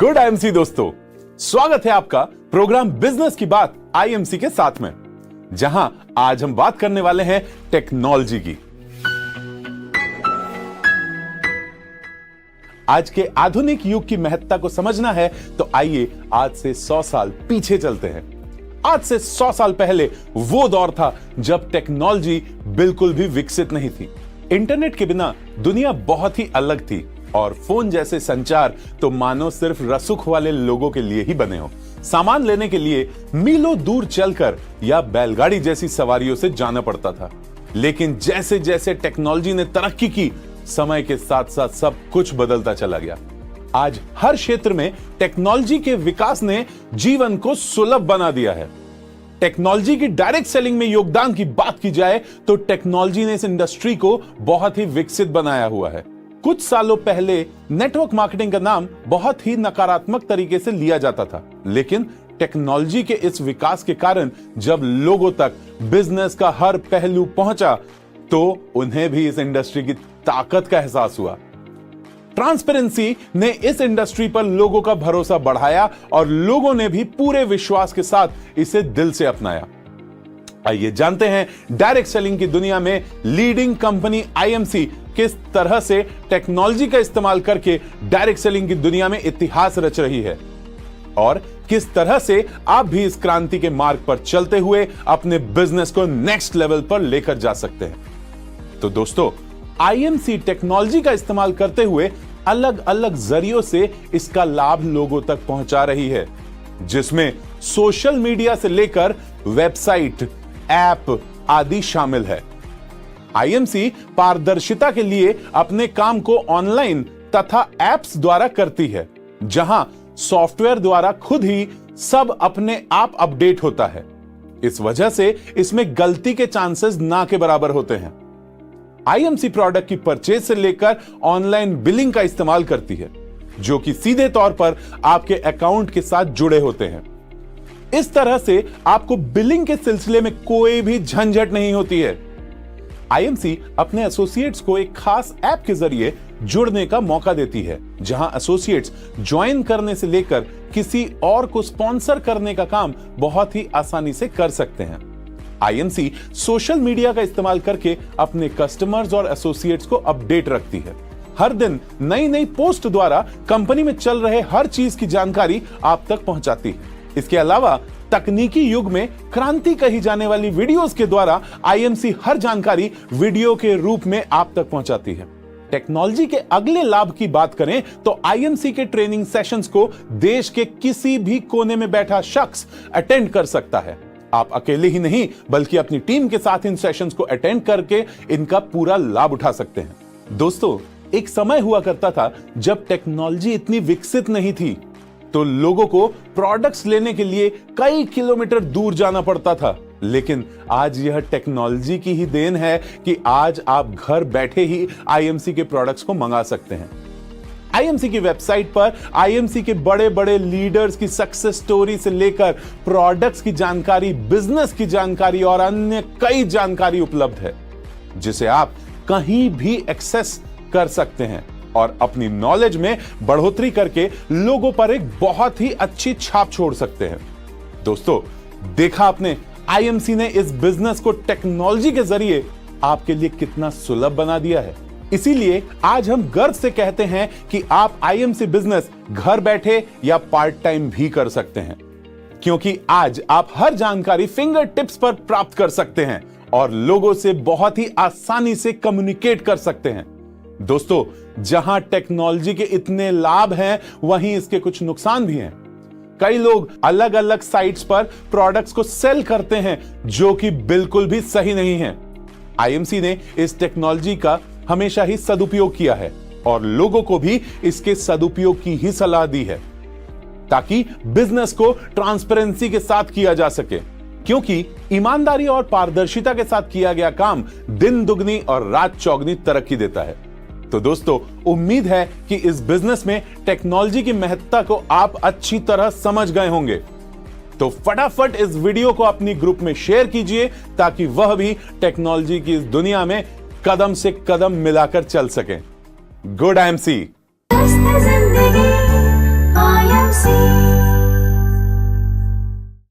Good IMC दोस्तों, स्वागत है आपका प्रोग्राम बिजनेस की बात आईएमसी के साथ में, जहां आज हम बात करने वाले हैं टेक्नोलॉजी की। आज के आधुनिक युग की महत्ता को समझना है तो आइए आज से 100 साल पीछे चलते हैं। आज से 100 साल पहले वो दौर था जब टेक्नोलॉजी बिल्कुल भी विकसित नहीं थी। इंटरनेट के बिना दुनिया बहुत ही अलग थी और फोन जैसे संचार तो मानो सिर्फ रसूख वाले लोगों के लिए ही बने हो। सामान लेने के लिए मीलों दूर चलकर या बैलगाड़ी जैसी सवारियों से जाना पड़ता था। लेकिन जैसे जैसे टेक्नोलॉजी ने तरक्की की, समय के साथ साथ सब कुछ बदलता चला गया। आज हर क्षेत्र में टेक्नोलॉजी के विकास ने जीवन को सुलभ बना दिया है। टेक्नोलॉजी की डायरेक्ट सेलिंग में योगदान की बात की जाए तो टेक्नोलॉजी ने इस इंडस्ट्री को बहुत ही विकसित बनाया हुआ है। कुछ सालों पहले नेटवर्क मार्केटिंग का नाम बहुत ही नकारात्मक तरीके से लिया जाता था, लेकिन टेक्नोलॉजी के इस विकास के कारण जब लोगों तक बिजनेस का हर पहलू पहुंचा तो उन्हें भी इस इंडस्ट्री की ताकत का एहसास हुआ। ट्रांसपेरेंसी ने इस इंडस्ट्री पर लोगों का भरोसा बढ़ाया और लोगों ने भी पूरे विश्वास के साथ इसे दिल से अपनाया। आइए जानते हैं डायरेक्ट सेलिंग की दुनिया में लीडिंग कंपनी आईएमसी किस तरह से टेक्नोलॉजी का इस्तेमाल करके डायरेक्ट सेलिंग की दुनिया में इतिहास रच रही है और किस तरह से आप भी इस क्रांति के मार्ग पर चलते हुए अपने बिजनेस को नेक्स्ट लेवल पर लेकर जा सकते हैं। तो दोस्तों, आईएमसी टेक्नोलॉजी का इस्तेमाल करते हुए अलग अलग जरियों से इसका लाभ लोगों तक पहुंचा रही है, जिसमें सोशल मीडिया से लेकर वेबसाइट, ऐप आदि शामिल है। आईएमसी पारदर्शिता के लिए अपने काम को ऑनलाइन तथा एप्स द्वारा करती है, जहां सॉफ्टवेयर द्वारा खुद ही सब अपने आप अपडेट होता है। इस वजह से इसमें गलती के चांसेस ना के बराबर होते हैं। आईएमसी प्रोडक्ट की परचेज से लेकर ऑनलाइन बिलिंग का इस्तेमाल करती है, जो कि सीधे तौर पर आपके अकाउंट के साथ जुड़े होते हैं। इस तरह से आपको बिलिंग के सिलसिले में कोई भी झंझट नहीं होती है। आईएमसी अपने एसोसिएट्स को एक खास ऐप के जरिए जुड़ने का मौका देती है, जहां एसोसिएट्स ज्वाइन करने से लेकर किसी और को स्पॉन्सर करने का काम बहुत ही आसानी से कर सकते हैं। आईएमसी सोशल मीडिया का इस्तेमाल करके अपने कस्टमर्स और एसोसिएट्स को अपडेट रखती है। हर दिन नई नई पोस्ट द्वारा कंपनी में चल रहे हर चीज की जानकारी आप तक पहुंचाती है। इसके अलावा तकनीकी युग में क्रांति कही जाने वाली वीडियोस के द्वारा आईएमसी हर जानकारी वीडियो के रूप में आप तक पहुंचाती है। टेक्नोलॉजी के अगले लाभ की बात करें तो आईएमसी के ट्रेनिंग सेशंस को देश के किसी भी कोने में बैठा शख्स अटेंड कर सकता है। आप अकेले ही नहीं बल्कि अपनी टीम के साथ इन सेशंस को अटेंड करके इनका पूरा लाभ उठा सकते हैं। दोस्तों, एक समय हुआ करता था जब टेक्नोलॉजी इतनी विकसित नहीं थी, तो लोगों को प्रोडक्ट्स लेने के लिए कई किलोमीटर दूर जाना पड़ता था। लेकिन आज यह टेक्नोलॉजी की ही देन है कि आज आप घर बैठे ही आईएमसी के प्रोडक्ट्स को मंगा सकते हैं। आईएमसी की वेबसाइट पर आईएमसी के बड़े बड़े लीडर्स की सक्सेस स्टोरी से लेकर प्रोडक्ट्स की जानकारी, बिजनेस की जानकारी और अन्य कई जानकारी उपलब्ध है, जिसे आप कहीं भी एक्सेस कर सकते हैं और अपनी नॉलेज में बढ़ोतरी करके लोगों पर एक बहुत ही अच्छी छाप छोड़ सकते हैं। दोस्तों, देखा आपने आईएमसी ने इस बिजनेस को टेक्नोलॉजी के जरिए आपके लिए कितना सुलभ बना दिया है। इसीलिए आज हम गर्व से कहते हैं कि आप आईएमसी बिजनेस घर बैठे या पार्ट टाइम भी कर सकते हैं, क्योंकि आज आप हर जानकारी फिंगर टिप्स पर प्राप्त कर सकते हैं और लोगों से बहुत ही आसानी से कम्युनिकेट कर सकते हैं। दोस्तों, जहां टेक्नोलॉजी के इतने लाभ हैं, वहीं इसके कुछ नुकसान भी हैं। कई लोग अलग अलग साइट्स पर प्रोडक्ट्स को सेल करते हैं, जो कि बिल्कुल भी सही नहीं है। आईएमसी ने इस टेक्नोलॉजी का हमेशा ही सदुपयोग किया है और लोगों को भी इसके सदुपयोग की ही सलाह दी है, ताकि बिजनेस को ट्रांसपेरेंसी के साथ किया जा सके, क्योंकि ईमानदारी और पारदर्शिता के साथ किया गया काम दिन दुगनी और रात चौगनी तरक्की देता है। तो दोस्तों, उम्मीद है कि इस बिजनेस में टेक्नोलॉजी की महत्ता को आप अच्छी तरह समझ गए होंगे। तो फटाफट इस वीडियो को अपनी ग्रुप में शेयर कीजिए, ताकि वह भी टेक्नोलॉजी की इस दुनिया में कदम से कदम मिलाकर चल सके। Good IMC. से